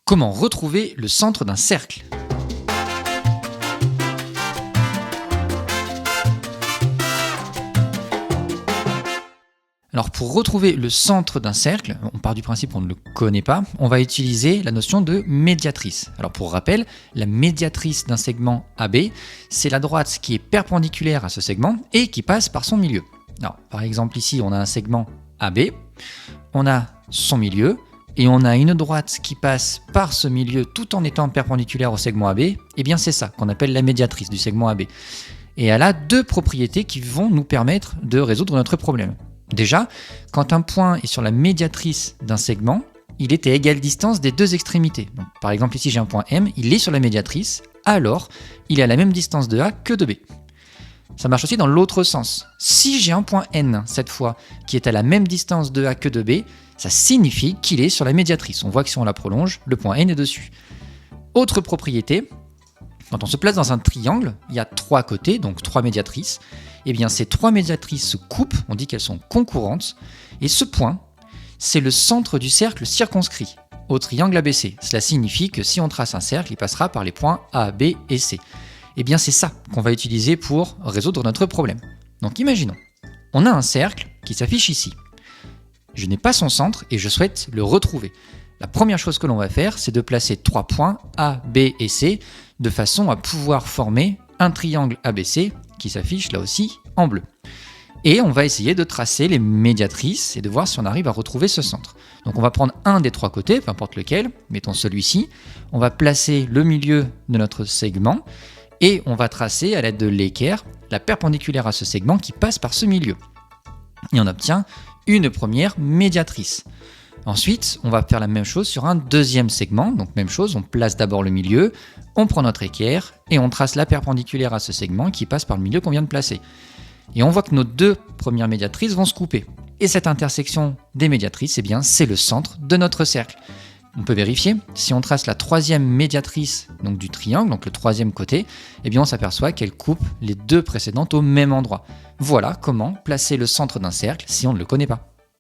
Comment retrouver le centre d'un cercle? Alors pour retrouver le centre d'un cercle, on part du principe qu'on ne le connaît pas, on va utiliser la notion de médiatrice. Alors pour rappel, la médiatrice d'un segment AB, c'est la droite qui est perpendiculaire à ce segment et qui passe par son milieu. Alors, par exemple ici, on a un segment AB, on a son milieu, et on a une droite qui passe par ce milieu tout en étant perpendiculaire au segment AB, et bien c'est ça qu'on appelle la médiatrice du segment AB. Et elle a deux propriétés qui vont nous permettre de résoudre notre problème. Déjà, quand un point est sur la médiatrice d'un segment, il est à égale distance des deux extrémités. Donc, par exemple ici j'ai un point M, il est sur la médiatrice, alors il est à la même distance de A que de B. Ça marche aussi dans l'autre sens. Si j'ai un point N, cette fois, qui est à la même distance de A que de B, ça signifie qu'il est sur la médiatrice. On voit que si on la prolonge, le point N est dessus. Autre propriété, quand on se place dans un triangle, il y a trois côtés, donc trois médiatrices. Et bien ces trois médiatrices se coupent, on dit qu'elles sont concurrentes, et ce point, c'est le centre du cercle circonscrit au triangle ABC. Cela signifie que si on trace un cercle, il passera par les points A, B et C. Et bien c'est ça qu'on va utiliser pour résoudre notre problème. Donc imaginons, on a un cercle qui s'affiche ici. Je n'ai pas son centre et je souhaite le retrouver. La première chose que l'on va faire, c'est de placer trois points A, B et C de façon à pouvoir former un triangle ABC qui s'affiche là aussi en bleu. Et on va essayer de tracer les médiatrices et de voir si on arrive à retrouver ce centre. Donc on va prendre un des trois côtés, peu importe lequel, mettons celui-ci. On va placer le milieu de notre segment et on va tracer à l'aide de l'équerre la perpendiculaire à ce segment qui passe par ce milieu. Et on obtient une première médiatrice. Ensuite, on va faire la même chose sur un deuxième segment. Donc même chose, on place d'abord le milieu, on prend notre équerre et on trace la perpendiculaire à ce segment qui passe par le milieu qu'on vient de placer. Et on voit que nos deux premières médiatrices vont se couper. Et cette intersection des médiatrices, eh bien, c'est le centre de notre cercle. On peut vérifier, si on trace la troisième médiatrice donc du triangle, donc le troisième côté, eh bien on s'aperçoit qu'elle coupe les deux précédentes au même endroit. Voilà comment placer le centre d'un cercle si on ne le connaît pas.